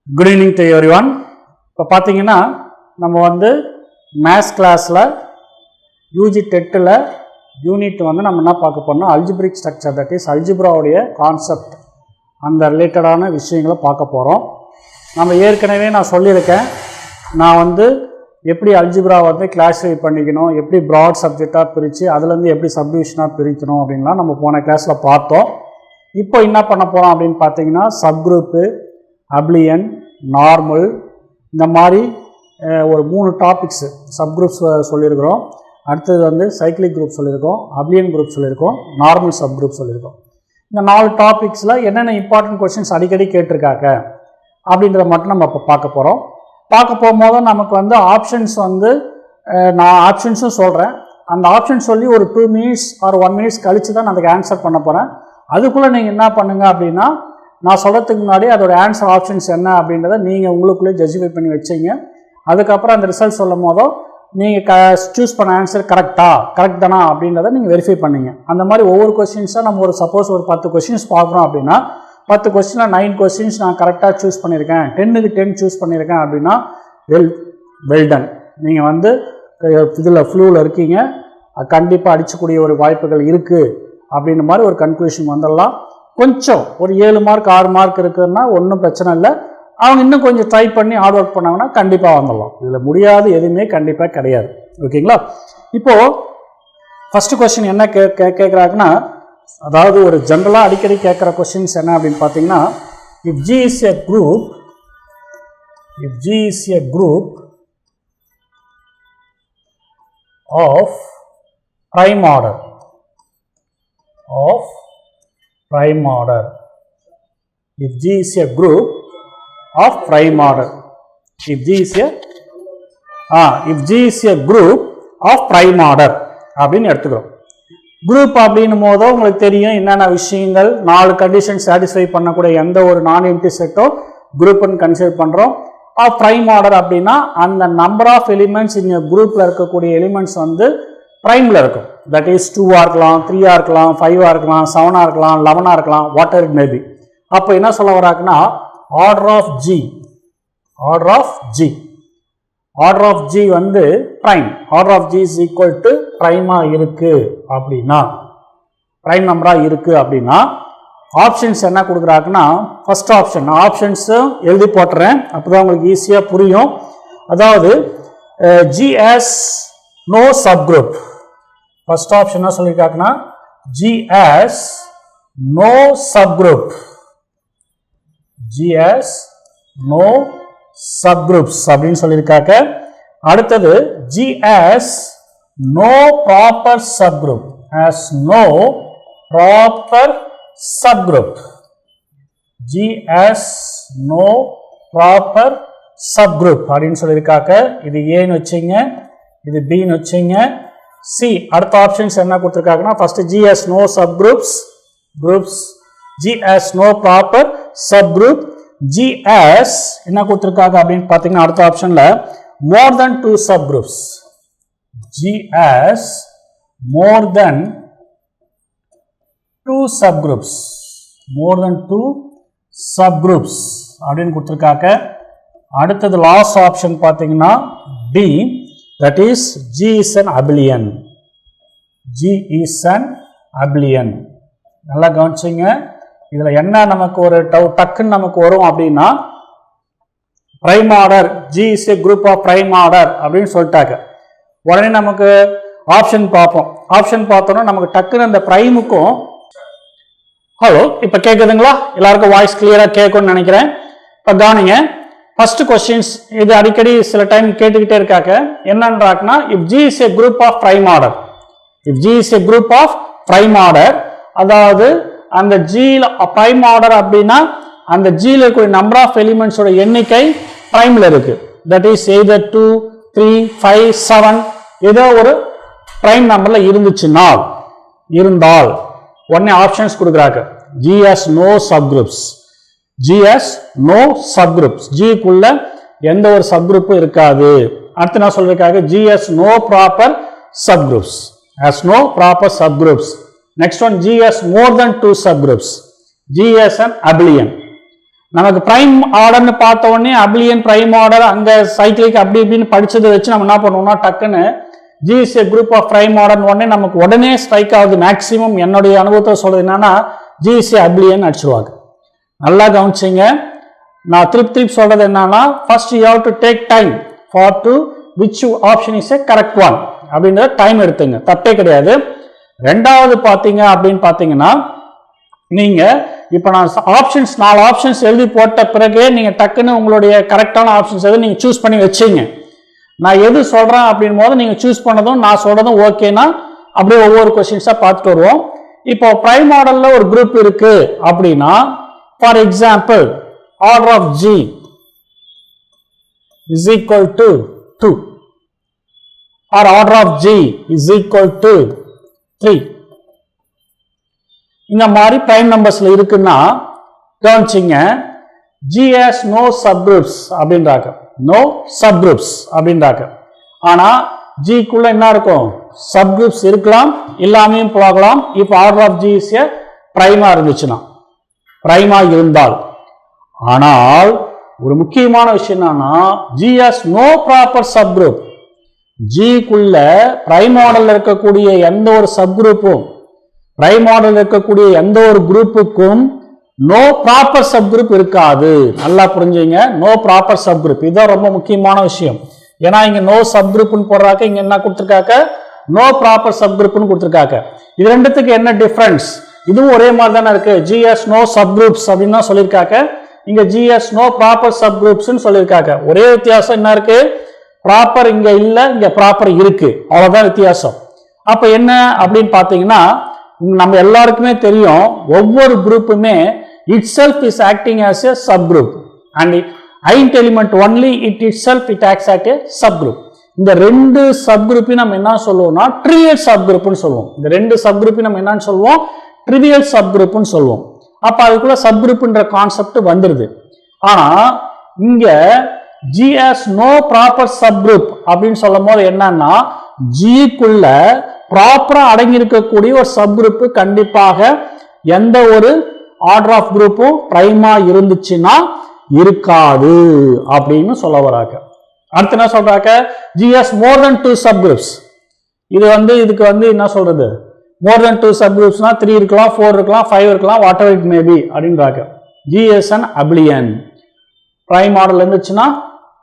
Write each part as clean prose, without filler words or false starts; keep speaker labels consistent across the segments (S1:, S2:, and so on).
S1: Good evening to everyone. இப்போ பார்த்தீங்கன்னா நம்ம வந்து மேத்ஸ் கிளாஸில் யூஜி டெட்டில் யூனிட் வந்து நம்ம என்ன பார்க்க போறோம்னா அல்ஜிப்ரிக் ஸ்ட்ரக்சர், தட் இஸ் அல்ஜிப்ராவுடைய கான்செப்ட், அந்த ரிலேட்டடான விஷயங்களை பார்க்க போகிறோம். நம்ம ஏற்கனவே நான் சொல்லியிருக்கேன், நான் வந்து எப்படி அல்ஜிப்ரா வந்து கிளாஸிஃபை பண்ணிக்கணும், எப்படி ப்ராட் சப்ஜெக்டாக பிரித்து அதுலேருந்து எப்படி சப்டிவிஷனாக பிரிக்கணும் அப்படின்லாம் நம்ம போன கிளாஸில் பார்த்தோம். இப்போ என்ன பண்ண போகிறோம் அப்படின்னு பார்த்தீங்கன்னா சப்குரூப்பு, அப்ளியன், நார்மல், இந்த மாதிரி ஒரு 3 டாபிக்ஸ் சப்குரூப்ஸ் சொல்லியிருக்கிறோம். அடுத்தது வந்து சைக்கிளிக் குரூப் சொல்லியிருக்கோம், அப்ளியன் குரூப் சொல்லியிருக்கோம், நார்மல் சப்குரூப் சொல்லியிருக்கோம். இந்த 4 டாபிக்ஸில் என்னென்ன இம்பார்ட்டன்ட் கொஸ்டின்ஸ் அடிக்கடி கேட்டிருக்காங்க அப்படின்றத மட்டும் நம்ம இப்போ பார்க்க போகிறோம். பார்க்க போகும்போது நமக்கு வந்து ஆப்ஷன்ஸ் வந்து நான் ஆப்ஷன்ஸும் சொல்கிறேன். அந்த ஆப்ஷன் சொல்லி ஒரு 2 மினிட்ஸ் ஆர் 1 மினிட்ஸ் கழித்து தான் நான் அதுக்கு ஆன்சர் பண்ண போகிறேன். அதுக்குள்ளே நீங்கள் என்ன பண்ணுங்கள் அப்படின்னா, நான் சொல்கிறதுக்கு முன்னாடி அதோட ஆன்சர் ஆப்ஷன்ஸ் என்ன அப்படின்றத நீங்கள் உங்களுக்குள்ளே ஜஸ்டிஃபை பண்ணி வச்சிங்க. அதுக்கப்புறம் அந்த ரிசல்ட் சொல்லும் போதோ நீங்கள் சூஸ் பண்ண ஆன்சர் கரெக்ட் தானா அப்படின்றத நீங்கள் வெரிஃபை பண்ணிங்க. அந்த மாதிரி ஒவ்வொரு கொஸ்டின்ஸாக நம்ம ஒரு சப்போஸ் ஒரு 10 கொஸ்டின்ஸ் பார்க்குறோம் அப்படின்னா 10 கொஸ்டினில் 9 கொஸ்டின்ஸ் நான் கரெக்டாக சூஸ் பண்ணியிருக்கேன், 10க்கு 10 சூஸ் பண்ணியிருக்கேன் அப்படின்னா வெல்டன். நீங்கள் வந்து இதில் ஃப்ளூவில் இருக்கீங்க, கண்டிப்பாக அடிச்சக்கூடிய ஒரு வாய்ப்புகள் இருக்குது அப்படின்ற மாதிரி ஒரு கன்க்ளூஷன் வந்துடலாம். கொஞ்சம் ஒரு 7 மார்க் 6 மார்க் இருக்குதுன்னா ஒன்றும் பிரச்சனை இல்லை. அவங்க இன்னும் கொஞ்சம் ட்ரை பண்ணி ஹார்ட் ஒர்க் பண்ணாங்கன்னா கண்டிப்பாக வந்துடலாம். இதில் முடியாது எதுவுமே கண்டிப்பாக கிடையாது. ஓகேங்களா? இப்போது ஃபஸ்ட்டு கொஸ்டின் என்ன கேட்குறாங்கன்னா, அதாவது ஒரு ஜென்ரலாக அடிக்கடி கேட்குற கொஸ்டின்ஸ் என்ன அப்படின்னு பார்த்தீங்கன்னா, if G is a group of prime order if G is a group of prime order if G is a group of prime order அப்படின்னு எடுத்துக்கிறோம். குரூப் அப்படின்னும் போது உங்களுக்கு தெரியும் என்னென்ன விஷயங்கள், 4 கண்டிஷன் சாட்டிஸ்ஃபை பண்ணக்கூடிய எந்த ஒரு நான் எம்ப்டி செட்டோ குரூப்னு கன்சிடர் பண்ணுறோம். ப்ரைம் ஆர்டர் அப்படின்னா அந்த நம்பர் ஆஃப் எலிமெண்ட்ஸ் இந்த குரூப்பில் இருக்கக்கூடிய எலிமெண்ட்ஸ் வந்து ப்ரைமில் இருக்கும். தட் இஸ் 2ஆக இருக்கலாம், 3ஆக இருக்கலாம், 5ஆக இருக்கலாம், 7ஆக இருக்கலாம், 11ஆக இருக்கலாம், whatever it may be. அப்போ என்ன சொல்ல வராங்கன்னா, ஆர்டர் ஆஃப் G வந்து prime. Order of G is equal to ப்ரைமாக இருக்குது அப்படின்னா, ப்ரைம் நம்பராக இருக்குது அப்படின்னா ஆப்ஷன்ஸ் என்ன கொடுக்குறாங்கன்னா, ஃபர்ஸ்ட் ஆப்ஷன், ஆப்ஷன்ஸும் எழுதி போட்டுறேன் அப்போ தான் உங்களுக்கு ஈஸியாக புரியும். அதாவது G has no subgroup. First option என்ன சொல்லியிருக்காங்கன்னா, G has no subgroup. G has no subgroups அப்படின்னு சொல்லியிருக்காங்க. அடுத்தது G has no proper subgroup. Has no proper subgroup. G has no proper subgroup அப்படின்னு சொல்லியிருக்காங்க. இது ஏன்னு வச்சிங்க, இது பின்னு வச்சிங்க. சி அடுத்த ஆப்ஷன்ஸ் என்ன கொடுத்துருக்காங்கன்னா, first G has no subgroups, G has no proper subgroup. G has என்ன கொடுத்துருக்காங்க அப்படின்னு பார்த்தீங்கன்னா அடுத்த ஆப்ஷன்ல more than 2 subgroups. G has more than 2 subgroups, more than 2 subgroups அப்படின்னு கொடுத்துருக்காங்க. அடுத்தது லாஸ்ட் ஆப்ஷன் பார்த்தீங்கன்னா B, that is G is an abelian. G is an abelian. நல்லா கவனிச்சிங்க. இதில் என்ன நமக்கு ஒரு டக்குன்னு நமக்கு வரும் அப்படின்னா, prime order G is a group of prime order அப்படின்னு சொல்லிட்டாங்க. உடனே நமக்கு ஆப்ஷன் பார்ப்போம். ஆப்ஷன் பார்த்தோன்னா நமக்கு டக்குன்னு அந்த பிரைமுக்கும், ஹலோ இப்போ கேட்குதுங்களா? எல்லாருக்கும் வாய்ஸ் கிளியராக கேட்கும்னு நினைக்கிறேன். இப்போ கவனிங்க, ஃபர்ஸ்ட் கொஸ்டின்ஸ் இது அடிக்கடி சில டைம் கேட்டுக்கிட்டே இருக்காங்க. என்னன்றாக்குன்னா, if G is a group of prime order, if G is a group of prime order, அதாவது அந்த Gல prime order அப்படின்னா அந்த Gல இருக்கக்கூடிய நம்பர் ஆஃப் எலிமெண்ட்ஸோட எண்ணிக்கை பிரைம்ல இருக்கு. தட் இஸ் either 2, 3, 5, 7 ஏதோ ஒரு பிரைம் நம்பர்ல இருந்தால் உடனே ஆப்ஷன்ஸ் கொடுக்குறாங்க. G has no subgroups. G has no subgroups. G குள்ள எந்த ஒரு சப்குரூப்பும் இருக்காது. அடுத்து நான் சொல்லிருக்காங்க, G has no proper subgroups. Has no proper subgroups. Next one, G has more than 2 subgroups. G has an abelian. நமக்கு பிரைம் ஆர்டர்னு பார்த்த உடனே அபிலியன் பிரைம் ஆர்டர் அங்க சைக்கிளிக் அப்படி இப்படின்னு படிச்சதை வச்சு நம்ம என்ன பண்ணுவோம்னா டக்குன்னு G is a group of prime order உடனே நமக்கு உடனே ஸ்ட்ரைக் ஆகுது. மேக்சிமம் என்னுடைய அனுபவத்தை சொல்றது என்னன்னா ஜிஎஸ்ஏ அபிலியன் அடிச்சிருவாங்க. நல்லா கவனிச்சிங்க. நான் திருப்பி சொல்றது என்னன்னா first you have to take time for to which option is a correct one அப்படின்றத டைம் எடுத்துங்க, தப்பே கிடையாது. ரெண்டாவது பார்த்தீங்க அப்படின்னு பார்த்தீங்கன்னா நீங்க இப்போ நான் ஆப்ஷன்ஸ் 4 ஆப்ஷன்ஸ் எழுதி போட்ட பிறகு நீங்க டக்குன்னு உங்களுடைய கரெக்டான ஆப்ஷன்ஸ் எது நீங்க சூஸ் பண்ணி வச்சுங்க. நான் எது சொல்றேன் அப்படின் போது நீங்க சூஸ் பண்ணதும் நான் சொல்றதும் ஓகேனா அப்படியே ஒவ்வொரு கொஸ்டின்ஸா பார்த்துட்டு வருவோம். இப்போ பிரைம் மாடல்ல ஒரு குரூப் இருக்கு அப்படின்னா for example order of G is equal to 2 or order of G is equal to 3. இந்த மாதிரி பிரைம் நம்பர்ஸ்ல இருக்குன்னா கவனிச்சிங்க G has no subgroups அப்படின்றாங்க, no subgroups அப்படின்றாங்க. ஆனா G குள்ள என்ன இருக்கும், சப்குரூப்ஸ் இருக்கலாம் இல்லாமையும் போகலாம். இப்போ order of G is a பிரைமா இருந்துச்சுன்னா, பிரைமா இருந்தால். ஆனால் ஒரு முக்கியமான விஷயம் என்னன்னா G has no proper subgroup. G குள்ள பிரைம் மாடல்ல இருக்கக்கூடிய எந்த ஒரு சப்குரூப்பும் பிரைம் மாடல் இருக்கக்கூடிய எந்த ஒரு குரூப்புக்கும் நோ ப்ராப்பர் சப்குரூப் இருக்காது. நல்லா புரிஞ்சுங்க, நோ ப்ராப்பர் சப்குரூப். இதுதான் ரொம்ப முக்கியமான விஷயம். ஏன்னா இங்க நோ சப்குரூப்னு போடுறாங்க, இங்க என்ன கொடுத்துருக்காங்க, நோ ப்ராப்பர் சப்குரூப்னு கொடுத்துருக்காங்க. இது ரெண்டுத்துக்கு என்ன டிஃபரன்ஸ்? இதுவும் ஒரே மாதிரி தானே இருக்கு. G has no subgroups அப்படின்னு தான் சொல்லியிருக்காங்க, இங்க G has no proper subgroups சொல்லியிருக்காங்க. ஒரே வித்தியாசம் என்ன இருக்கு, ப்ராப்பர் இங்க இல்ல, இங்க ப்ராப்பர் இருக்கு, அவ்வளவுதான் வித்தியாசம். அப்ப என்ன அப்படின்னு பாத்தீங்கன்னா நம்ம எல்லாருக்குமே தெரியும் ஒவ்வொரு குரூப்புமே itself is acting as a subgroup and int element only it itself it acts as a subgroup. இந்த ரெண்டு சப்குரூப்பையும் நம்ம என்ன சொல்லுவோம்னா ட்ரிவியல் சப்குரூப்னு சொல்லுவோம். இந்த ரெண்டு சப்குரூப்பையும் நம்ம என்னன்னு சொல்லுவோம், ட்ரிவியல் சப்குரூப்னு சொல்லுவோம். அப்ப அதுக்குள்ள சப்குரூப்ன்ற கான்செப்ட் வந்துருது. ஆனா இங்க G has no proper subgroup அப்படின்னு சொல்லும் போது என்னன்னா G குள்ள ப்ராப்பரா அடங்கி இருக்கக்கூடிய ஒரு சப்குரூப் கண்டிப்பாக எந்த ஒரு ஆர்டர் ஆஃப் குரூப்பும் பிரைமா இருந்துச்சுன்னா இருக்காது அப்படின்னு சொல்ல வராங்க. அடுத்து என்ன சொல்றாங்க, G has more than 2 subgroups. இதுக்கு என்ன சொல்றது, more than 2 subgroupsனா 3 இருக்கலாம், 4 இருக்கலாம், 5 இருக்கலாம், whatever it may be அப்படின்றாங்க. G is an abelian. Prime model இருந்துச்சுன்னா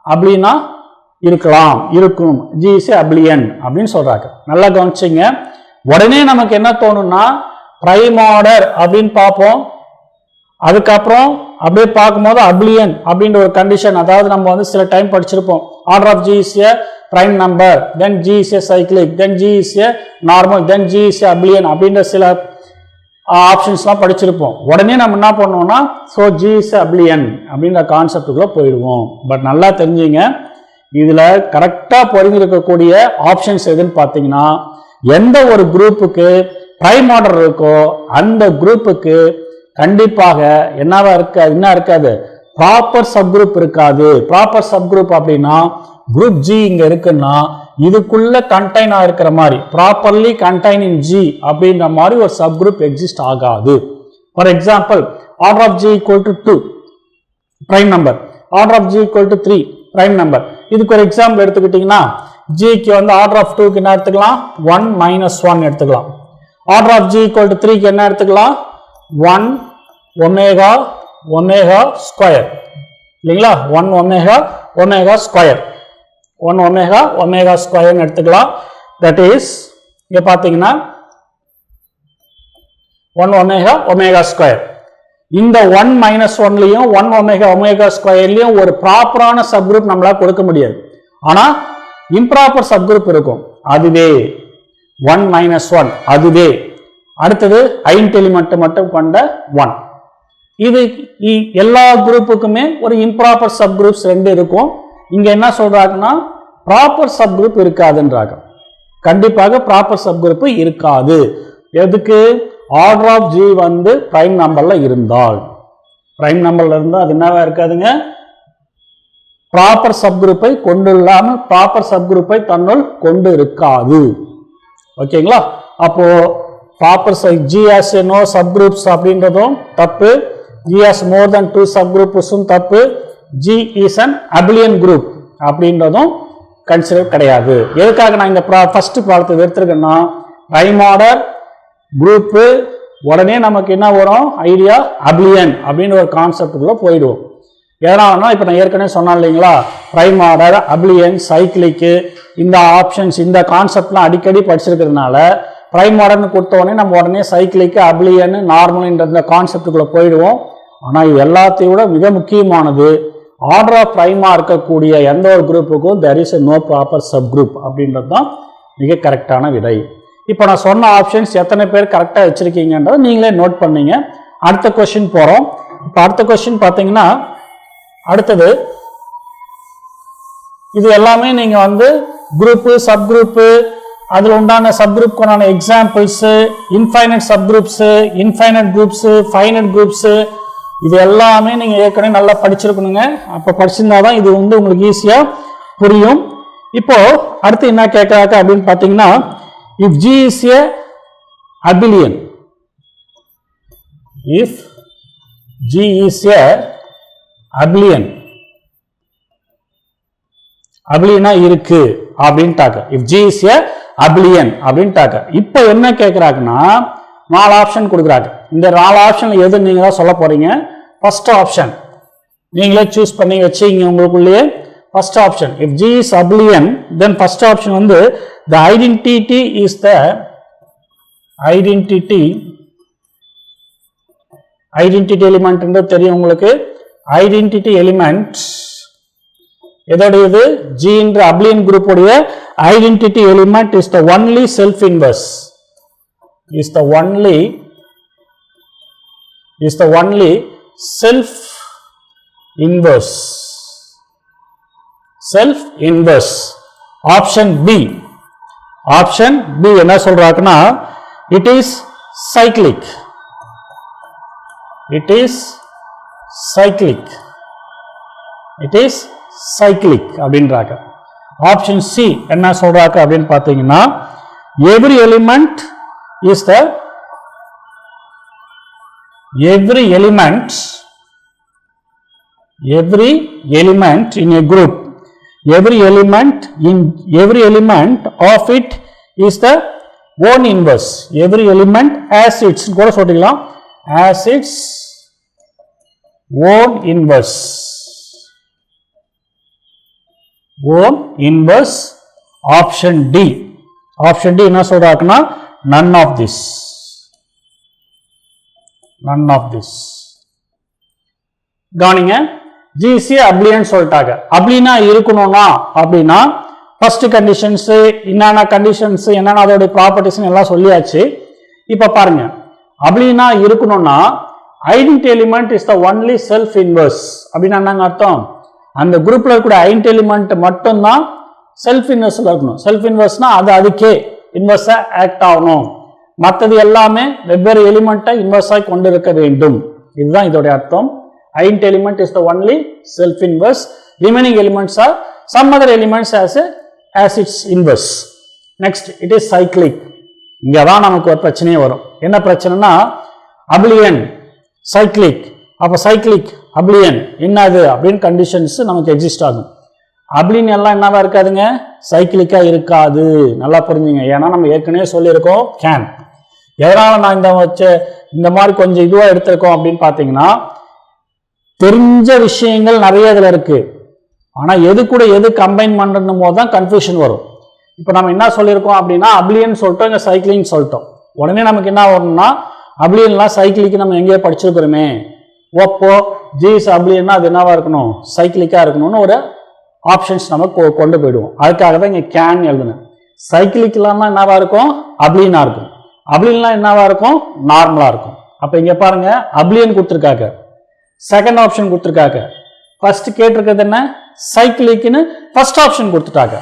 S1: அப்ளினா இருக்கலாம், இருக்கும். G is a abelian அப்படின்னு சொல்றாங்க. நல்லா கவனிச்சிங்க. உடனே நமக்கு என்ன தோணும்னா பிரைம் ஆர்டர் அப்படின்னு பார்ப்போம், அதுக்கப்புறம் அப்படியே பார்க்கும்போது அப்ளியன் அப்படின்ற ஒரு கண்டிஷன், அதாவது நம்ம சில டைம் படிச்சிருப்போம் order of G is a prime number, then G is a cyclic, then G is a normal, then G is a abelian அப்படின்ற சில ஆப்ஷன்ஸ்லாம் படிச்சிருப்போம். உடனே நம்ம என்ன பண்ணுவோம்னா so G is a abelian அப்படின்ற கான்செப்டுக்குள்ள போயிடுவோம். பட் நல்லா தெரிஞ்சுங்க, இதுல கரெக்டா பொருந்திருக்கக்கூடிய ஆப்ஷன்ஸ் எதுன்னு பார்த்தீங்கன்னா எந்த ஒரு குரூப்புக்கு பிரைம் ஆர்டர் இருக்கோ அந்த குரூப்புக்கு கண்டிப்பாக என்ன இருக்காது, ப்ராப்பர் சப்குரூப் இருக்காது. ப்ராப்பர் சப்குரூப் அப்படின்னா குரூப் G இங்க இருக்குன்னா இதுக்குள்ள கண்டெய்ன் ஆகிருக்கிற மாதிரி ப்ராப்பர்லி கண்டெய்ன் இன் G அப்படின்ற மாதிரி ஒரு சப்குரூப் எக்ஸிஸ்ட் ஆகாது. For example order of G equal to 2 prime number, order of G equal to 3 prime number. இதுக்கு ஒரு எக்ஸாம்பிள் எடுத்துக்கிட்டீங்கன்னா Gக்கு ஆர்டர் ஆஃப் 2க்கு என்ன எடுத்துக்கலாம், 1 - 1 எடுத்துக்கலாம். Order of G equal to 3க்கு என்ன எடுத்துக்கலாம், 1 ஒமேகா ஒமேகா ஸ்கொயர் இல்லைங்களா, 1 omega omega square, 1 omega omega square எடுத்துக்கலாம். தட் இஸ் இங்க பாத்தீங்கன்னா 1 ஒமேகா ஒமேகா ஸ்கொயர். இந்த 1 - 1லயும் 1 ஒமேகா ஒமேகா ஸ்கொயர்லயும் ஒரு ப்ராப்பரான சப்குரூப் நம்மளால கொடுக்க முடியாது. ஆனா இம்ப்ராப்பர் சப்குரூப் இருக்கும், அதுவே 1 - 1 அதுவே. அடுத்தது ஐண்ட் எலிமெண்ட் மட்டும் கொண்ட 1. இது எல்லா குரூப்புக்குமே ஒரு இம்ப்ராப்பர் சப்குரூப்ஸ் 2 இருக்கும். இங்க என்ன சொல்றாங்கன்னா ப்ராப்பர் சப்குரூப் இருக்காதுன்றாங்க. கண்டிப்பாக ப்ராப்பர் சப்குரூப் இருக்காது. எதுக்கு, ஆர்டர் ஆஃப் G பிரைம் நம்பர்ல இருந்தால். பிரைம் நம்பர்ல இருந்தா அது என்னவா இருக்காதுங்க, ப்ராப்பர் சப்குரூப்பை கொண்டுள்ளாமல் ப்ராப்பர் சப்குரூப்பை தன்னுள் கொண்டு இருக்காது. ஓகேங்களா, அப்போ proper G has no subgroups அப்படின்றதும் தப்பு, G has more than 2 subgroups தப்பு. G is an abelian group அப்படின்றதும் கன்சிடர் கிடையாது. எதுக்காக நான் இந்த ஃபர்ஸ்ட் ப்ராப்ளத்தை எடுத்துருக்கேன்னா prime order group உடனே நமக்கு என்ன வரும் ஐடியா அபிலியன் அப்படின்னு ஒரு கான்செப்டுக்குள்ள போயிடுவோம். ஏன்னா இப்போ நான் ஏற்கனவே சொன்னேன் இல்லைங்களா, பிரைம் ஆர்டர், அபிலியன், சைக்கிளிக்கு இந்த ஆப்ஷன்ஸ் இந்த கான்செப்ட்லாம் அடிக்கடி படிச்சிருக்கிறதுனால பிரைம் ஆர்டர்னு கொடுத்த உடனே நம்ம உடனே சைக்கிளிக்கு அபிலியன் நார்மல்ன்ற இந்த கான்செப்டுக்குள்ள போயிடுவோம். ஆனால் இது எல்லாத்தையும் விட மிக முக்கியமானது ஆர்டர் ஆஃப் பிரைமாக இருக்கக்கூடிய எந்த ஒரு குரூப்புக்கும் there is a no proper subgroup அப்படின்றது தான் மிக கரெக்டான விடை. இப்போ நான் சொன்ன ஆப்ஷன்ஸ் எத்தனை பேர் கரெக்டாக வச்சிருக்கீங்கன்றதை நீங்களே நோட் பண்ணீங்க. அடுத்த கொஸ்டின் போகிறோம். இப்போ அடுத்த கொஸ்டின் பார்த்தீங்கன்னா அடுத்தது இது எல்லாமே நீங்கள் வந்து குரூப்பு சப்குரூப்பு அதில் உண்டான சப்குரூப்க்கான examples, infinite subgroups, infinite groups, finite groups இது எல்லாமே நீங்கள் ஏற்கனவே நல்லா படிச்சிருக்கணுங்க. அப்போ படிச்சிருந்தா தான் இது வந்து உங்களுக்கு ஈஸியாக புரியும். இப்போ அடுத்து என்ன கேட்குறாங்க அப்படின்னு பார்த்தீங்கன்னா if G is a abelian, if G is a abelian, abelian இருக்கு அப்படின்ட்டாங்க. if G is a abelian அப்படின்ட்டாங்க. இப்போ என்ன கேட்குறாங்கன்னா 4 ஆப்ஷன் கொடுக்குறாங்க. இந்த 4 ஆப்ஷன்ல எது நீங்க தான் சொல்ல போறீங்க. ஃபர்ஸ்ட் ஆப்ஷன் நீங்களே சூஸ் பண்ணி வச்சீங்க உங்களுக்குள்ளேயே. first option, if G is abelian, then first option வந்து the identity is the identity element என்று தெரியும் உங்களுக்கு. identity element எதோட இது G என்ற abelian group உடைய identity element is the only self inverse, is the only self inverse, self inverse. option B, option B என்ன சொல்றாங்கன்னா it is cyclic, it is cyclic, it is cyclic அப்படின்றாங்க. option C என்ன சொல்றாங்க அப்படின்னு பார்த்தீங்கன்னா every element is the every element in a group, every element of it is the own inverse, every element as its கூட சொல்லிக்கலாம் as its own inverse, own inverse. option D, option D என்ன சொல்றாங்கன்னா none of this, none of this. கவனிங்க, GC அப்ளியன் சொல்லிட்டாங்க. அப்ளினா இருக்கணும்னா அப்படின்னா first conditions என்னென்ன conditions என்னென்ன அதோட ப்ராப்பர்ட்டிஸ் எல்லாம் சொல்லியாச்சு. இப்போ பாருங்க, அப்ளினா இருக்கணும்னா identity element is the only self inverse அப்படின்னு என்னங்க அர்த்தம்? அந்த குரூப்ல இருக்கக்கூடிய ஐடென்டி எலிமெண்ட் மட்டும்தான் செல்ஃப் இன்வர்ஸ்ல இருக்கணும். செல்ஃப் இன்வர்ஸ்னா அதுக்கே இன்வர்ஸா ஆக்ட் ஆகணும். மற்றது எல்லாமே வெவ்வேறு எலிமெண்ட்டை இன்வர்ஸாக கொண்டு இருக்க வேண்டும். இதுதான் இதோட அர்த்தம். Identity element is the only self inverse, remaining elements are some other elements as its inverse. next, it is cyclic. இங்க தான் நமக்கு ஒரு பிரச்சனையே வரும். என்ன பிரச்சனைனா abelian, cyclic. அப்ப cyclic, abelian என்னது அப்படின்னு கண்டிஷன்ஸ் நமக்கு எக்ஸிஸ்ட் ஆகும். abelian எல்லாம் என்னவா இருக்காதுங்க, சைக்கிளிக்கா இருக்காது. நல்லா புரிஞ்சுங்க. ஏன்னா நம்ம ஏற்கனவே சொல்லியிருக்கோம் கேன். எதனால நான் இந்த மாதிரி கொஞ்சம் இதுவா எடுத்திருக்கோம் அப்படின்னு பார்த்தீங்கன்னா தெரிஞ்ச விஷயங்கள் நிறைய இதில் இருக்கு. ஆனால் எது கூட எது கம்பைன் பண்ணுறதும் போது தான் கன்ஃபியூஷன் வரும். இப்போ நம்ம என்ன சொல்லியிருக்கோம் அப்படின்னா அப்ளியன் சொல்லிட்டோம், இங்கே சைக்கிளிங் சொல்லிட்டோம். உடனே நமக்கு என்ன வரும்னா அப்ளியன்லாம் சைக்கிளிக்கு நம்ம எங்கேயோ படிச்சிருக்கிறோமே, ஓப்போ ஜிஸ் அப்ளியன்னா அது என்னவா இருக்கணும், சைக்கிளிக்காக இருக்கணும்னு ஒரு ஆப்ஷன்ஸ் நம்ம கொண்டு போயிடுவோம். அதுக்காக தான் இங்கே கேன் எழுதுனேன். சைக்கிளிக்கெல்லாம் என்னவா இருக்கும், அப்ளியனாக இருக்கும். அப்ளியன்லாம் என்னவா இருக்கும், நார்மலாக இருக்கும். அப்போ இங்கே பாருங்க அப்ளியன் கொடுத்துருக்காங்க, செகண்ட் ஆப்ஷன் கொடுத்துருக்காங்க. ஃபர்ஸ்ட் கேட்டிருக்கிறது என்ன, சைக்கிளிக்னு ஃபர்ஸ்ட் ஆப்ஷன் கொடுத்துட்டாங்க.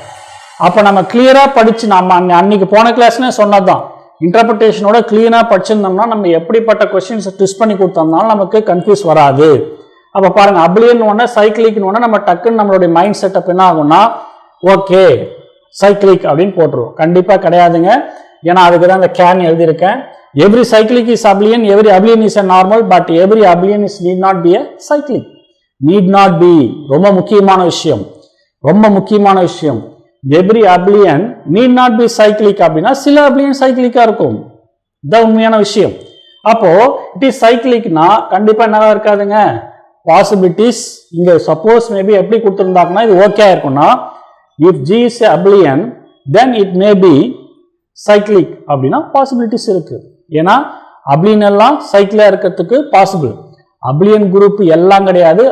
S1: அப்போ நம்ம கிளியரா படிச்சு நம்ம அன்னைக்கு போன கிளாஸ்னே சொன்னதுதான், இன்டர்பிரிட்டேஷனோட கிளியரா படிச்சிருந்தோம்னா நம்ம எப்படிப்பட்ட கொஸ்டின்ஸ் ட்விஸ்ட் பண்ணி கொடுத்தோம்னாலும் நமக்கு கன்ஃபியூஸ் வராது. அப்போ பாருங்க அப்ளியன் ஒன்று சைக்கிளிக்னு ஒன்று நம்ம டக்குன்னு நம்மளுடைய மைண்ட் செட்டப் என்ன ஆகும்னா ஓகே சைக்கிளிக் அப்படின்னு போட்டுருவோம். கண்டிப்பாக கிடையாதுங்க. ஏன்னா அதுக்கு தான் இந்த கேன் எழுதியிருக்கேன். every cyclic is abelian, every abelian is a normal, but every abelian is need not be a cyclic. Need not be. ரொம்ப முக்கியமான விஷயம். Every abelian need not be cyclic அப்படின்னா சில abelian cyclicா இருக்கும். இதான் உண்மையான விஷயம். அப்போ it is cyclicனா கண்டிப்பா என்னவா இருக்காதுங்க, possibilities இங்க suppose maybe எப்படி கொடுத்திருந்தாங்கன்னா இது ஓகே இருக்கும்னா if G is a abelian then it may be cyclic அப்படின்னா possibilities இருக்கு. ஏன்னா abelian எல்லாம் cyclic இருக்கிறதுக்கு possible. abelian group எல்லாம் கிடையாது,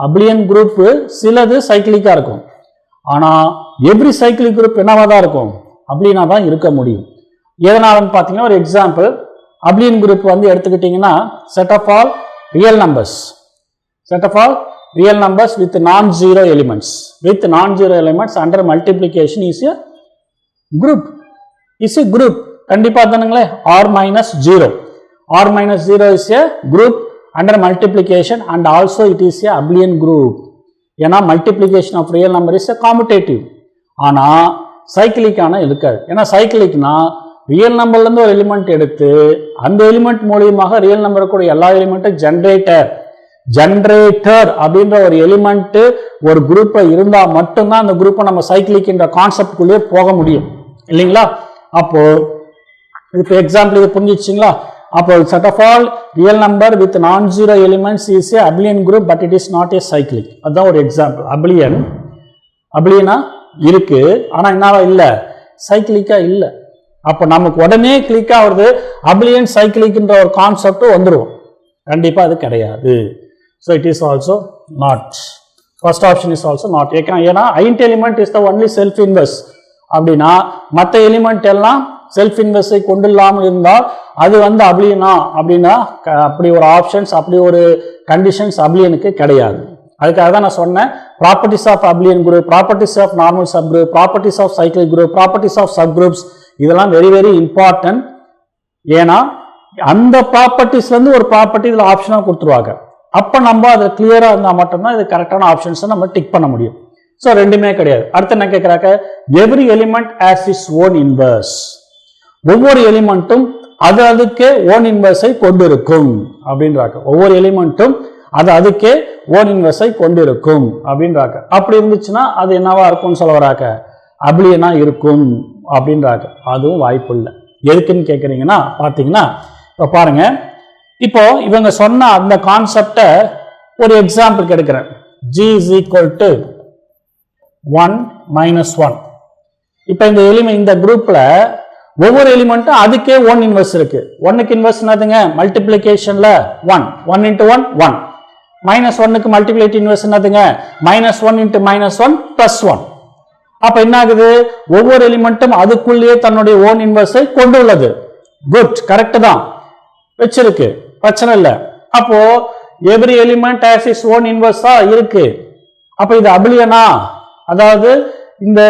S1: abelian group சிலது cyclicா இருக்கும். ஆனா every cyclic group என்னவா தான் இருக்கும், abelian தான் இருக்க முடியும். எதனாலன்னு பாத்தீங்கன்னா ஒரு எக்ஸாம்பிள், abelian group வந்து எடுத்துக்கிட்டீங்கன்னா set of all real numbers with non-zero elements under multiplication is a group. கண்டிப்பா தானுங்களே, r minus 0 is a group under multiplication and also it is a abelian group. ஏன்னா multiplication of real number is a commutative. ஆனா சைக்கிளிக்கான இருக்காது. ஏன்னா சைக்கிளிக்னா real நம்பர்ல இருந்து ஒரு element எடுத்து அந்த எலிமெண்ட் மூலமாக ரியல் நம்பர் கூட எல்லா எலிமெண்ட்டும் ஜெனரேட்டர் அப்படின்ற ஒரு எலிமெண்ட் ஒரு குரூப்ல இருந்தா மட்டும்தான் அந்த குரூப்பை நம்ம சைக்கிளிக்ன்ற கான்செப்ட் குள்ளே போக முடியும் இல்லைங்களா. அப்போ இப்போ எக்ஸாம்பிள் இது புரிஞ்சிச்சிங்களா. அப்போ set of all real number with non-zero elements is a abelian group but it is not a cyclic. அதான் ஒரு எக்ஸாம்பிள். abelian இருக்கு, ஆனா என்னவா இல்ல, சைக்கிளிக்கா இல்ல. அப்போ நமக்கு உடனே கிளிக் ஆகுறது abelian cyclicன்ற ஒரு கான்செப்ட் வந்துடும், கண்டிப்பா அது கிடையாது. So it is also not. First option is also not. ஏன்னா int element is the only self inverse அப்படின்னா மற்ற எலிமெண்ட் எல்லாம் செல்ஃப் இன்வெர்ஸை கொண்டில்லாமல் இருந்தால் அது வந்து abelian அப்படின்னா அப்படி ஒரு ஆப்ஷன்ஸ், அப்படி ஒரு கண்டிஷன்ஸ் abelianக்கு கிடையாது. அதுக்காக தான் நான் சொன்னேன் properties of abelian group, properties of normal sub group, properties of cyclic group, properties of sub groups, இதெல்லாம் வெரி வெரி இம்பார்ட்டன்ட். ஏன்னா அந்த ப்ராப்பர்ட்டிஸ்ல இருந்து ஒரு ப்ராப்பர்ட்டி இதுல ஆப்ஷனா கொடுத்துருவாங்க. அப்ப நம்ம அது கிளியரா இருந்தா மட்டும்தான் இது கரெக்டான ஆப்ஷன்ஸ் நம்ம டிக் பண்ண முடியும். ஸோ ரெண்டுமே கிடையாது. அடுத்து என்ன கேட்கிறாக்க, every element has its own inverse, ஒவ்வொரு எலிமெண்ட்டும் அதுக்கே ஓன் இன்வர்ஸை கொண்டிருக்கும் அப்படின்றாங்க. ஒவ்வொரு எலிமெண்ட்டும் அதுக்கே ஓன் இன்வர்ஸை கொண்டிருக்கும் அப்படின்றாங்க. அப்படி இருந்துச்சுன்னா அது என்னவா இருக்கும்னு சொல்ல வராக்க, abelian இருக்கும் அப்படின்றாங்க. அதுவும் வாய்ப்பு இல்லை. எதுக்குன்னு கேட்குறீங்கன்னா பார்த்தீங்கன்னா இப்போ பாருங்க, இப்போ இவங்க சொன்ன அந்த கான்செப்டை ஒரு எக்ஸாம்பிள் எடுக்கிறேன். G is equal to 1 minus 1. இப்போ இந்த குரூப்ல ஒவ்வொரு எலிமெண்ட்டும் அதுக்கே ஓன் இன்வர்ஸ் இருக்கு. ஒன்னுக்கு இன்வர்ஸ் என்னதுங்க, மல்டிப்ளிகேஷன்ல 1 into 1 1, மைனஸ் 1க்கு மல்டிப்ளிகேட்டிவ் இன்வர்ஸ் என்னதுங்க, -1 into -1 +1. அப்ப என்ன ஆகுது, ஒவ்வொரு எலிமெண்ட்டும் அதுக்குள்ளேயே தன்னுடைய ஓன் இன்வர்ஸை கொண்டுள்ளது. குட், கரெக்ட் தான், வச்சிருக்கு, பிரச்சனை இல்லை. அப்போ every element has its own இன்வர்ஸா இருக்கு. அப்ப இது abelian, அதாவது இந்த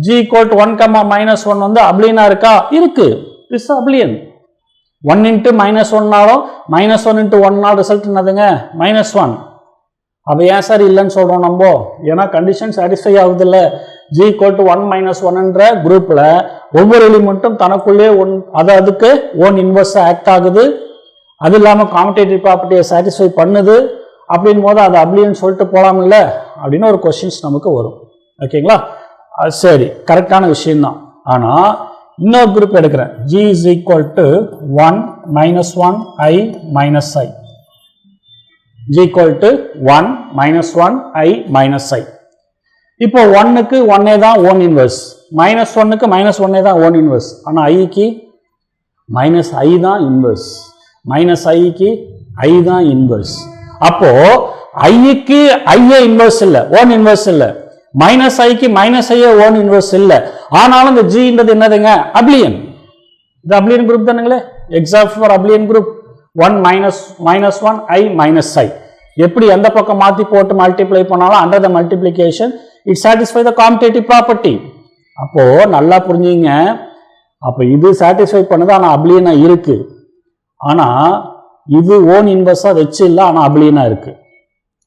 S1: G equal to 1, -1 வந்து abelian இருக்கா, இருக்கு. It's abelian. 1 into -1 நாலும் -1 into 1 நாள் ரிசல்ட் என்னதுங்க, -1. அப்ப ஏன் சார் இல்லைன்னு சொல்றோம் நம்ம, ஏன்னா கண்டிஷன் சாட்டிஸ்ஃபை ஆகுது இல்ல. G equal to 1 - 1ன்ற குரூப்ல ஒவ்வொரு எலிமெண்ட்டும் தனக்குள்ளே அதுக்கு ஓன் இன்வர்ஸ் ஆக்ட் ஆகுது. அது இல்லாம காம்படேட்டிவ் ப்ராப்பர்ட்டியை சாட்டிஸ்ஃபை பண்ணுது. அப்படின் போது அது abelian சொல்லிட்டு போலாம் இல்ல அப்படின்னு ஒரு கொஸ்டின்ஸ் நமக்கு வரும். ஓகேங்களா, சரி, கரெக்டான விஷயம் தான். ஆனா இன்னொரு குரூப் எடுக்கிறேன். G is equal to 1 - 1 I minus I. G equal to 1 - 1 I minus I. இப்போ 1க்கு 1 தான் ஓன் இன்வர்ஸ், -1க்கு -1 தான் ஓன் இன்வர்ஸ். ஆனா ஐக்கு -I தான் இன்வர்ஸ், -Iக்கு I தான் இன்வர்ஸ். அப்போ ஐக்கு ஐயே இன்வர்ஸ் இல்ல, ஓன் இன்வர்ஸ் இல்ல. -Iக்கு -I ஓன் இன்வர்ஸ் இல்ல. ஆனாலும் இந்த Gன்றது என்னதுங்க, abelian. இது abelian குரூப் தானுங்களே. Example for abelian group 1 - 1 I minus I. எப்படி எந்த பக்கம் மாத்தி போட்டு மல்டிப்ளை பண்ணாலும் under the multiplication it satisfy the competitive property. அப்போ நல்லா புரிஞ்சுங்க, அப்போ இது சாட்டிஸ்ஃபை பண்ணுது, ஆனா abelian இருக்கு. ஆனா இது ஓன் இன்வர்ஸா வச்சு இல்லை, ஆனா abelian இருக்கு.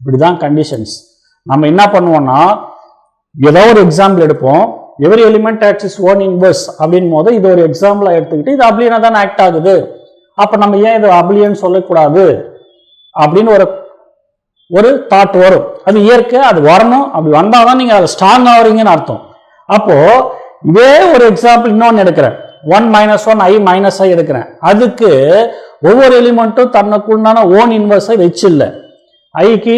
S1: இப்படிதான் கண்டிஷன்ஸ். நம்ம என்ன பண்ணுவோம்னா ஏதோ ஒரு எக்ஸாம்பிள் எடுப்போம், every element acts is own inverse அப்படின் போது இது ஒரு எக்ஸாம்பிளா எடுத்துக்கிட்டு இது அப்ளியனா தான் ஆக்ட் ஆகுது, அப்ப நம்ம ஏன் இது அப்ளியன் சொல்லக்கூடாது அப்படின்னு ஒரு தாட் வரும். அது இயற்கை, அது வரணும். அப்படி வந்தாதான் நீங்க அதை ஸ்ட்ராங் ஆகுறீங்கன்னு அர்த்தம். அப்போ இதே ஒரு எக்ஸாம்பிள் இன்னொன்னு எடுக்கிறேன். 1 - 1 I - I எடுக்கிறேன். அதுக்கு ஒவ்வொரு எலிமெண்ட்டும் தனக்குள்ளான ஓன் இன்வர்ஸை வச்சில்ல. ஐக்கு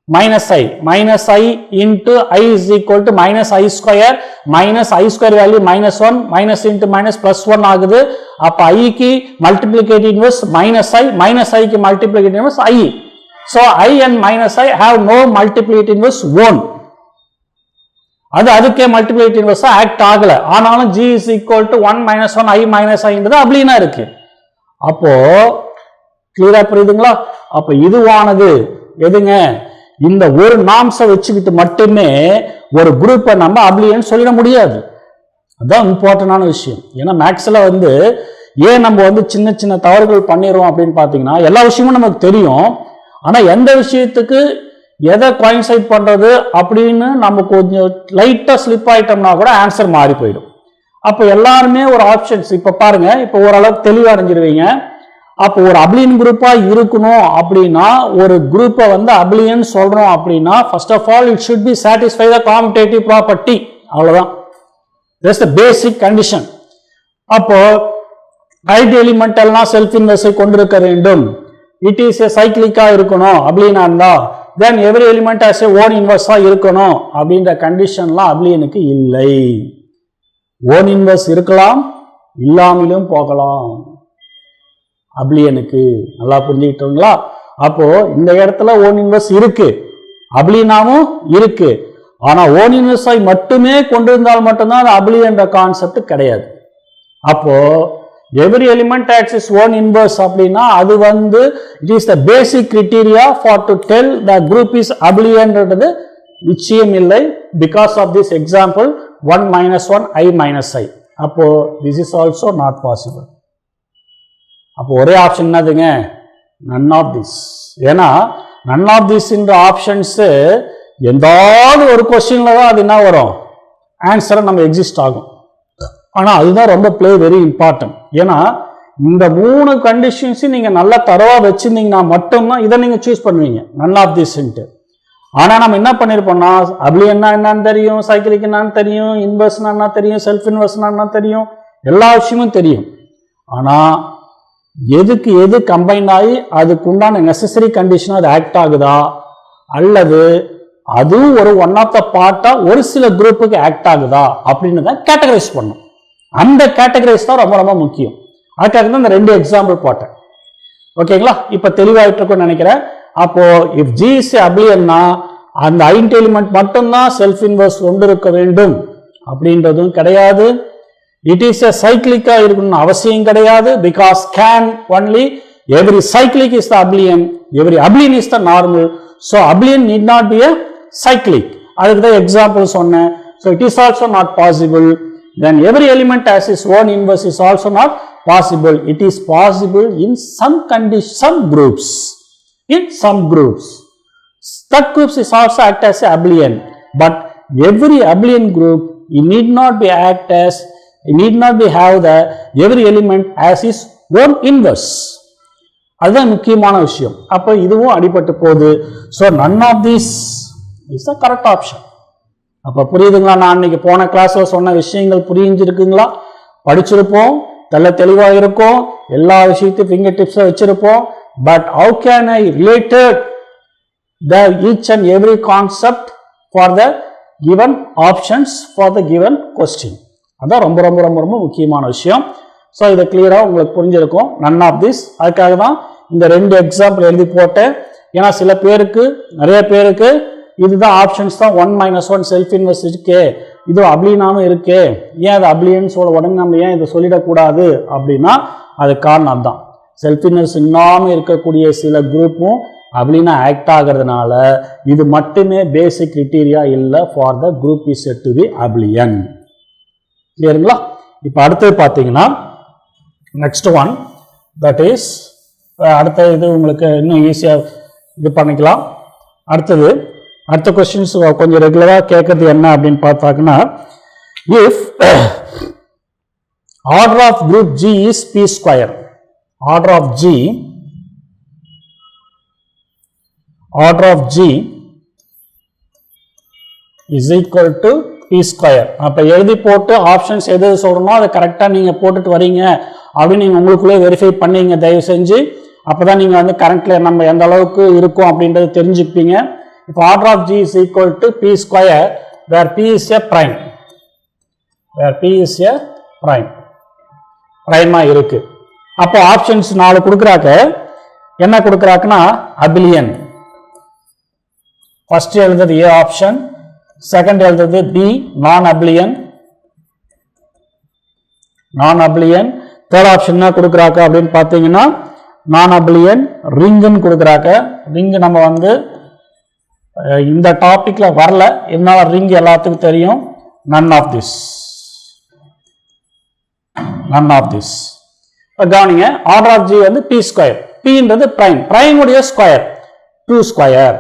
S1: -I into I is equal to -I square, -I square value -1, minus into minus +1 ஆகுது. அப்ப ஐக்கு மல்டிப்ளிகேட்டிவ் இன்வர்ஸ் -I க்கு multiplicative inverse I. So I and -I have no multiplicative inverse own. அதுக்கே multiplicative inverse act ஆகல. ஆனாலும் G is equal to 1 - 1 I - I ன்றது அப்படினா இருக்கு. அப்போ கிளியரா புரியுதுங்களா? அப்ப இதுவானது எதுங்க, இந்த ஒரு நார்ம்ஸை வச்சுக்கிட்டு மட்டுமே ஒரு குரூப்பை நம்ம அப்ளியன் சொல்லிட முடியாது. அதுதான் இம்பார்ட்டன்டான விஷயம். ஏன்னா மேக்ஸ்ல ஏன் நம்ம சின்ன சின்ன தவறுகள் பண்ணிடுறோம் அப்படின்னு பார்த்தீங்கன்னா, எல்லா விஷயமும் நமக்கு தெரியும். ஆனா எந்த விஷயத்துக்கு எதை கோயின்சைட் பண்றது அப்படின்னு நம்ம கொஞ்சம் லைட்டா ஸ்லிப் ஆயிட்டோம்னா கூட ஆன்சர் மாறி போயிடும். அப்ப எல்லாருமே ஒரு ஆப்ஷன்ஸ் இப்ப பாருங்க, இப்ப ஓரளவுக்கு தெளிவா அடைஞ்சிருவீங்க. அப்போ ஒரு அப்ளியன் குரூப்பா இருக்கணும் அப்படின்னா, ஒரு குரூப்பை அப்ளியன் சொல்றோம் அப்படின்னா, first of all it should be satisfy the commutative property. அவ்வளவுதான், தட்ஸ் தி பேசிக் கண்டிஷன். அப்போ ஐடி எலிமெண்ட் எல்லாம் செல்ஃப் இன்வெர்ஸை கொண்டிருக்க வேண்டும். இட் இஸ் ஏ சைக்கிளிக்கா இருக்கணும் அப்படின்னா இருந்தா, then every element has a own இன்வெர்ஸா இருக்கணும் அப்படின்ற கண்டிஷன்லாம் அப்ளியனுக்கு இல்லை. ஓன் இன்வெர்ஸ் இருக்கலாம், இல்லாமலும் போகலாம் அப்ளியனுக்கு. நல்லா புரிஞ்சுக்கிட்டோங்களா? அப்போ இந்த இடத்துல ஓன் இன்வெர்ஸ் இருக்கு, அப்ளியனாவும் இருக்கு. ஆனா ஓன் இன்வெர்ஸை மட்டுமே கொண்டிருந்தால் மட்டும்தான் அது அப்ளியன்ற கான்செப்ட் கிடையாது. அப்போ every element acts its own inverse அப்படின்னா அது it is the basic criteria for to tell the group is abelian ன்றது நிச்சயம் இல்லை. because of this example 1 - 1 I - I. அப்போ this is also not possible. அப்போ ஒரே ஆப்ஷன் என்னதுங்க, none of this. ஏன்னா none of this இந்த ஆப்ஷன்ஸ் எந்தாவது ஒரு கொஸ்டின்ல தான் அது என்ன வரும், ஆன்சரை நம்ம எக்ஸிஸ்ட் ஆகும். ஆனா அதுதான் ரொம்ப வெரி இம்பார்ட்டன்ட். ஏன்னா இந்த 3 கண்டிஷன்ஸையும் நீங்க நல்லா தரவா வச்சிருந்தீங்கன்னா மட்டும்தான் இதை நீங்க சூஸ் பண்ணுவீங்க, நன் ஆஃப் திஸ். ஆனா நம்ம என்ன பண்ணிருப்போம்னா, அப்ளியன்னா என்னன்னு தெரியும், சைக்கிளிக் என்னன்னு தெரியும், இன்வெர்ஸ்னா என்ன தெரியும், செல்ஃப் இன்வெர்ஸ்னா என்ன தெரியும், எல்லா விஷயமும் தெரியும். ஆனா எதுக்கு எது கம்பைன் ஆகி அதுக்கு உண்டான நெசசரி கண்டிஷன் அது ஆக்ட் ஆகுதா, அல்லது அதுவும் ஒரு ஒன் ஆஃப் த பார்ட்டா ஒரு சில குரூப்புக்கு ஆக்ட் ஆகுதா அப்படின்னு தான் கேட்டகரைஸ் பண்ணும். அந்த கேட்டகரைஸ் தான் ரொம்ப ரொம்ப முக்கியம். அதுக்காக தான் இந்த 2 எக்ஸாம்பிள் போட்டேன். ஓகேங்களா? இப்ப தெளிவாயிட்டு இருக்கும்னு நினைக்கிறேன். அப்போ இஃப் G is அப்ளியன்னா அந்த ஐடென்டி எலிமெண்ட் மட்டும்தான் செல்ஃப் இன்வெர்ஸ் கொண்டிருக்க வேண்டும் அப்படின்றதும் கிடையாது. இட் இஸ் எ சைக்கிளிக்கா இருக்கணும்னு அவசியம் கிடையாது. Because can only every cyclic is the abelian, every abelian is the normal. So abelian need not be a cyclic. அதுக்கு தான் எக்ஸாம்பிள் சொன்னேன். So it is also not possible. Then every element has its own inverse is also not possible. It is possible in some condition, some groups. In some groups, that groups is also act as a abelian. But every abelian group, it need not be act as, it need not be have the every element as its own inverse. அதுதான் முக்கியமான விஷயம். அப்ப இதுவும் அடிபட்டு போகுது. So none of these is the correct option. அப்ப புரியுதுங்களா? நான் அன்னைக்கு போன கிளாஸ்ல சொன்ன விஷயங்கள் புரிஞ்சிருக்குங்களா? படிச்சிருப்போம், தெளிவா இருக்கும், எல்லா விஷயத்தையும் ஃபிங்கர் டிப்ஸ்ல வச்சிருப்போம். But how can I related the each and every concept for the given options for the given question? அதான் ரொம்ப ரொம்ப ரொம்ப ரொம்ப முக்கியமான விஷயம். ஸோ இதை கிளியரா உங்களுக்கு புரிஞ்சிருக்கும். none of this. அதுக்காக தான் இந்த 2 எக்ஸாம்பிள் எழுதி போட்டேன். ஏன்னா சில பேருக்கு, நிறைய பேருக்கு இதுதான் ஆப்ஷன்ஸ் தான் 1 - 1 செல்ஃப் இன்வெர்ஸ் இருக்கே, இது அப்ளியனாவும் இருக்கே, ஏன் அது அப்ளியன் சொல்ல உடனே நம்ம ஏன் இதை சொல்லிடக்கூடாது அப்படின்னா அது காரணம் தான். செல்ஃப் இன்வெர்ஸ் இல்லாமல் இருக்கக்கூடிய சில குரூப்பும் அப்ளியனா ஆக்ட் ஆகிறதுனால இது மட்டுமே பேசிக் கிரிட்டீரியா இல்லை for the group is set to be abelian. கிளியருங்களா? இப்போ அடுத்தது பார்த்தீங்கன்னா நெக்ஸ்ட் ஒன், தட் இஸ் அடுத்த இது உங்களுக்கு இன்னும் ஈஸியாக இது பண்ணிக்கலாம். அடுத்த கொஸ்டின்ஸ் கொஞ்சம் ரெகுலராக கேட்கறது என்ன அப்படின்னு பார்த்தாங்கன்னா, if order of group G is p square, order of G is equal to p square. அப்ப எழுதி போட்டு ஆப்ஷன்ஸ் எது சொல்றோமோ அதை கரெக்டா நீங்க போட்டுட்டு வரீங்க அப்படின்னு நீங்க உங்களுக்குள்ளே வெரிஃபை பண்ணீங்க தயவு செஞ்சு. அப்பதான் நீங்க வந்து கரண்ட்ல நம்ம எந்த அளவுக்கு இருக்கும் அப்படின்றது தெரிஞ்சுப்பீங்க. இப்போ order of G is equal to p square where p is a prime, பிரைமா இருக்கு. அப்போ ஆப்ஷன்ஸ் 4 கொடுக்குறாங்க. என்ன கொடுக்குறாங்கன்னா அபிலியன், ஃபர்ஸ்ட் எழுதுறது ஏ ஆப்ஷன், செகண்ட் எழுதுறது பி நான் அபிலியன், தேர்ட் ஆப்ஷன் என்ன கொடுக்குறாங்க அப்படின்னு பார்த்தீங்கன்னா நான் அபிலியன் ரிங்குன்னு கொடுக்குறாங்க. ரிங் நம்ம வந்து இந்த டாபிக்ல வரல, இருந்தாலும் ரிங் எல்லாத்துக்கும் தெரியும். none of this. கவனிங்க, ஆர்டர் ஆஃப் G வந்து p ஸ்கொயர், pன்றது பிரைம் உடைய ஸ்கொயர் 2 ஸ்கொயர்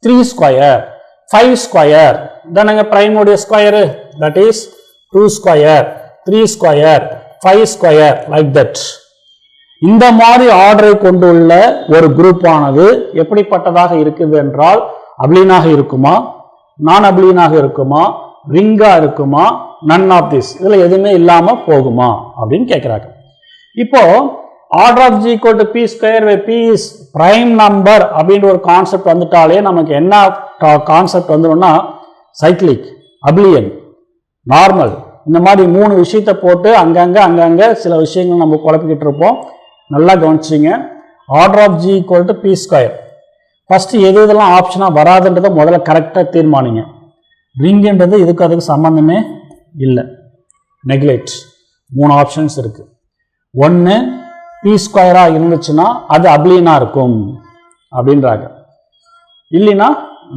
S1: 3 ஸ்கொயர் 5 ஸ்கொயர் தானங்க பிரைம் உடைய square, that is 2 square 3 square 5 square like that. இந்த மாதிரி ஆர்டரை கொண்டுள்ள ஒரு குரூப் ஆனது எப்படிப்பட்டதாக இருக்குது என்றால் அபிலியனாக இருக்குமா, நான் அபிலியனாக இருக்குமா, ரிங்கா இருக்குமா, none of this, இதுல எதுவுமே இல்லாம போகுமா அப்படின்னு கேட்கிறாங்க. இப்போ order of G equal to p square where p is prime number அப்படின்ற ஒரு கான்செப்ட் வந்துட்டாலே நமக்கு என்ன கான்செப்ட் வந்துடும்னா சைக்கிளிக், அபிலியன், நார்மல், இந்த மாதிரி 3 விஷயத்தை போட்டு அங்கங்க சில விஷயங்கள் நம்ம குழப்பிக்கிட்டு இருப்போம். நல்லா கவனிச்சிங்க. Order of G equal to p square, first எது இதெல்லாம் ஆப்ஷனா வராதுன்றதை முதல்ல கரெக்டா தீர்மானிங்க. ரிங்ன்றது இதுக்கு அதுக்கு சம்பந்தமே இல்லை, நெக்லெக்ட். 3 ஆப்ஷன்ஸ் இருக்கு. ஒன்று p ஸ்கொயரா இருந்துச்சுன்னா அது அபிலியனா இருக்கும் அப்படின்றாங்க, இல்லைன்னா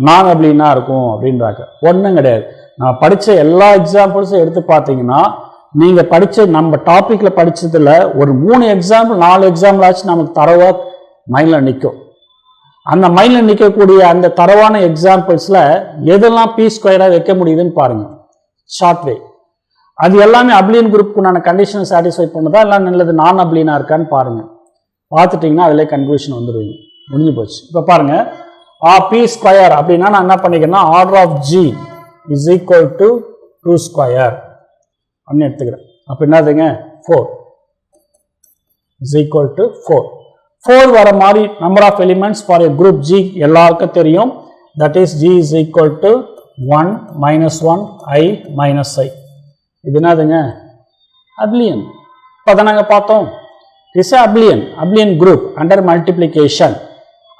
S1: நான் அபிலியனா இருக்கும் அப்படின்றாங்க. ஒன்றும் கிடையாது. நான் படித்த எல்லா எக்ஸாம்பிள்ஸும் எடுத்து பார்த்தீங்கன்னா நீங்க படிச்ச நம்ம டாபிக்ல படிச்சதுல ஒரு 3 எக்ஸாம்பிள் 4 எக்ஸாம்பிள் ஆச்சு நமக்கு தரவா மைண்ட்ல நிற்கும். அந்த மைண்ட்ல நிற்கக்கூடிய அந்த தரவான எக்ஸாம்பிள்ஸ்ல எதெல்லாம் p ஸ்கொயரா வைக்க முடியுதுன்னு பாருங்க. ஷார்ட் வே அது எல்லாமே அபிலியன் குரூப்புக்குண்டான கண்டிஷனை சாட்டிஸ்ஃபை பண்ணுதா இல்லை நல்லது நான் அபிலியனா இருக்கான்னு பாருங்க. பார்த்துட்டீங்கன்னா அதிலே கன்க்ளூஷன் வந்துடுவீங்க, முடிஞ்சு போச்சு. இப்போ பாருங்க, p ஸ்கொயர் அப்படின்னா நான் என்ன பண்ணிக்கிறேன்னா order of G is equal to 2 square அப்படின்னு எடுத்துக்கிறேன். அப்போ என்னதுங்க 4 இஸ் ஈக்குவல் டு 4 வர மாதிரி number of elements for a group G எல்லாருக்கும் தெரியும். That is G is equal to 1 -1 I -I. இது என்னதுங்க அபிலியன். இப்போ தான் நாங்கள் பார்த்தோம் is abelian group under multiplication.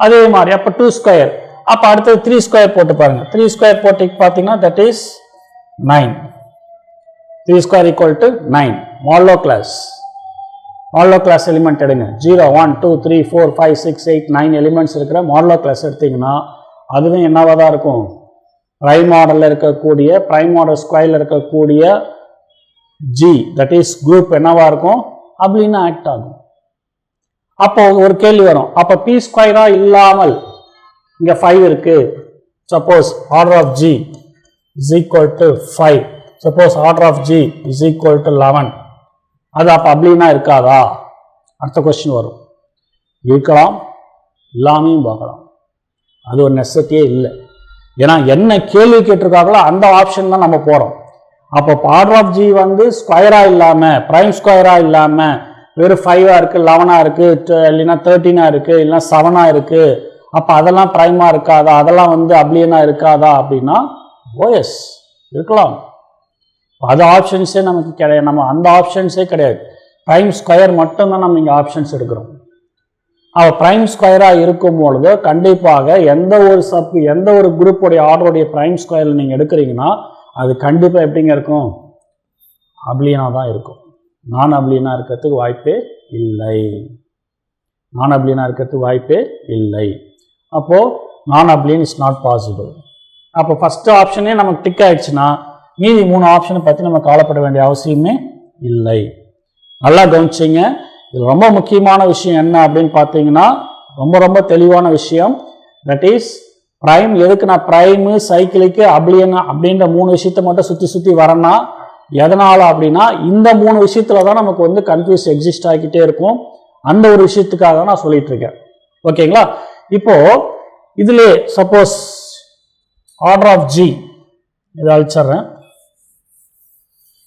S1: அதே மாதிரி அப்போ 2 ஸ்கொயர், அப்போ அடுத்தது 3 ஸ்கொயர் போட்டு பாருங்க. 3 ஸ்கொயர் போட்டு பார்த்தீங்கன்னா that is 9. 3 square equal to 9. Modulo class element எடுங்க. 0 1 2 3 4 5 6 8 9 எலிமெண்ட்ஸ் இருக்கிற மாடலோ கிளாஸ் எடுத்தீங்கன்னா அதுவும் என்னவா தான் இருக்கும், பிரைம் மாடலில் இருக்கக்கூடிய பிரைம் மாடல் ஸ்கொயரில் இருக்கக்கூடிய G தட் இஸ் குரூப் என்னவா இருக்கும், அப்படின்னு ஆக்ட் ஆகும். அப்போ ஒரு கேள்வி வரும், அப்போ p ஸ்கொயரா இல்லாமல் இங்க 5 இருக்கு. Suppose order of G is equal to 5, suppose order of G is equal to 11, அது அப்போ அபிலியனா இருக்காதா? அடுத்த கொஸ்டின் வரும். இருக்கலாம், இல்லாமையும் பார்க்கலாம். அது ஒரு நெசசிட்டியே இல்லை. ஏன்னா என்ன கேள்வி கேட்டிருக்காங்களோ அந்த ஆப்ஷன் தான் நம்ம போறோம். அப்போ ஆர்டர் ஆஃப் G வந்து ஸ்கொயரா இல்லாம பிரைம் ஸ்கொயரா இல்லாம வெறும் 5 இருக்கு, 11 இருக்கு, இல்லைன்னா 13 இருக்கு, இல்லைன்னா 7 இருக்கு. அப்ப அதெல்லாம் பிரைமா இருக்காதா, அதெல்லாம் வந்து அபிலியனா இருக்காதா அப்படின்னா ஓஎஸ் இருக்கலாம். அது ஆப்ஷன்ஸே நமக்கு கிடையாது, நம்ம அந்த ஆப்ஷன்ஸே கிடையாது. பிரைம் ஸ்கொயர் மட்டும்தான் நம்ம இங்கே ஆப்ஷன்ஸ் எடுக்கிறோம். பிரைம் ஸ்கொயரா இருக்கும் பொழுது கண்டிப்பாக எந்த ஒரு குரூப்போடைய ஆர்டருடைய பிரைம் ஸ்கொயர்ல நீங்க எடுக்கிறீங்கன்னா அது கண்டிப்பா எப்படிங்க இருக்கும், அபிலியனா தான் இருக்கும். நான் அபிலியனா இருக்கிறதுக்கு வாய்ப்பே இல்லை. அப்போ நான் அபிலியன் இஸ் நாட் பாசிபிள். அப்போ ஃபர்ஸ்ட் ஆப்ஷனே நமக்கு டிக் ஆயிடுச்சுன்னா மீதி 3 ஆப்ஷனை பற்றி நம்ம கவலைப்பட வேண்டிய அவசியமே இல்லை. நல்லா கவனிச்சிங்க. இது ரொம்ப முக்கியமான விஷயம் என்ன அப்படின்னு பார்த்தீங்கன்னா ரொம்ப தெளிவான விஷயம். That is prime. எதுக்கு நான் பிரைமு சைக்கிளுக்கு அபிலியன் அப்படின்ற 3 விஷயத்தை மட்டும் சுற்றி வரேன்னா எதனால் அப்படின்னா இந்த 3 விஷயத்துல தான் நமக்கு வந்து கன்ஃபியூஸ் எக்ஸிஸ்ட் ஆகிக்கிட்டே இருக்கும். அந்த ஒரு விஷயத்துக்காக நான் சொல்லிட்டு இருக்கேன். ஓகேங்களா? இப்போ இதுல சப்போஸ் ஆர்டர் ஆஃப் ஜி இதை அழிச்சிட்றேன்.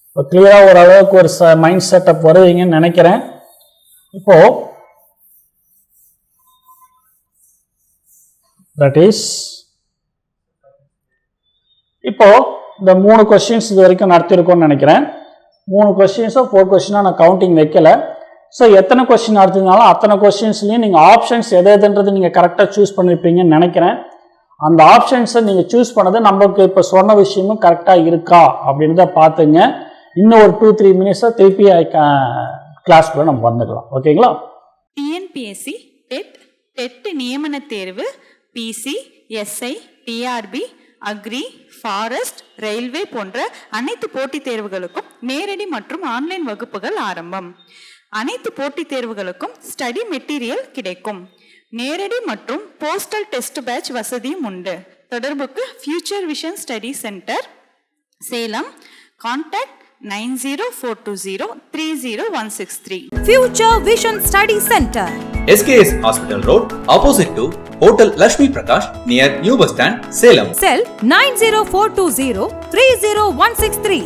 S1: இப்போ கிளியராக ஓரளவுக்கு ஒரு மைண்ட் செட்டப் வருவீங்கன்னு நினைக்கிறேன். இப்போ தட் இஸ் இப்போ இந்த 3 கொஸ்டின்ஸ் இது வரைக்கும் நடத்திருக்கோம்னு நினைக்கிறேன். 3 கொஸ்டின்ஸோ 4 கொஸ்டினாக நான் கவுண்டிங் வைக்கல. ஸோ எத்தனை கொஸ்டின் நடத்தினாலும் அத்தனை கொஸ்டின்ஸ்லையும் நீங்கள் ஆப்ஷன்ஸ் எதுன்றது நீங்கள் கரெக்டாக சூஸ் பண்ணியிருப்பீங்கன்னு நினைக்கிறேன். அந்த ஆப்ஷன்ஸை நீங்கள் சூஸ் பண்ணது நமக்கு இப்போ சொன்ன விஷயமும் கரெக்டாக இருக்கா அப்படின்றத பார்த்துங்க. இன்னும் ஒரு 2-3 மினிட்ஸாக திருப்பி கிளாஸ்க்குள்ள நம்ம வந்துடலாம். ஓகேங்களா?
S2: டிஎன்பிஎஸ்சி டெட் நியமன தேர்வு, PC, SI, TRB, agri, forest, railway போன்ற அனைத்து போட்டித் தேர்வுகளுக்கும் நேரடி மற்றும் ஆன்லைன் வகுப்புகள் ஆரம்பம். அனைத்து போட்டித் தேர்வுகளுக்கும் ஸ்டடி மெட்டீரியல் கிடைக்கும். நேரடி மற்றும் போஸ்டல் டெஸ்ட் பேட்ச் வசதியும் உண்டு. தொடர்புக்கு future vision study centre, Salem. Contact 9042030163.
S3: Future Vision Study Center,
S4: SKS Hospital Road, opposite to Hotel Lakshmi Prakash, near New Bus Stand, Salem.
S3: Cell 90420 30163.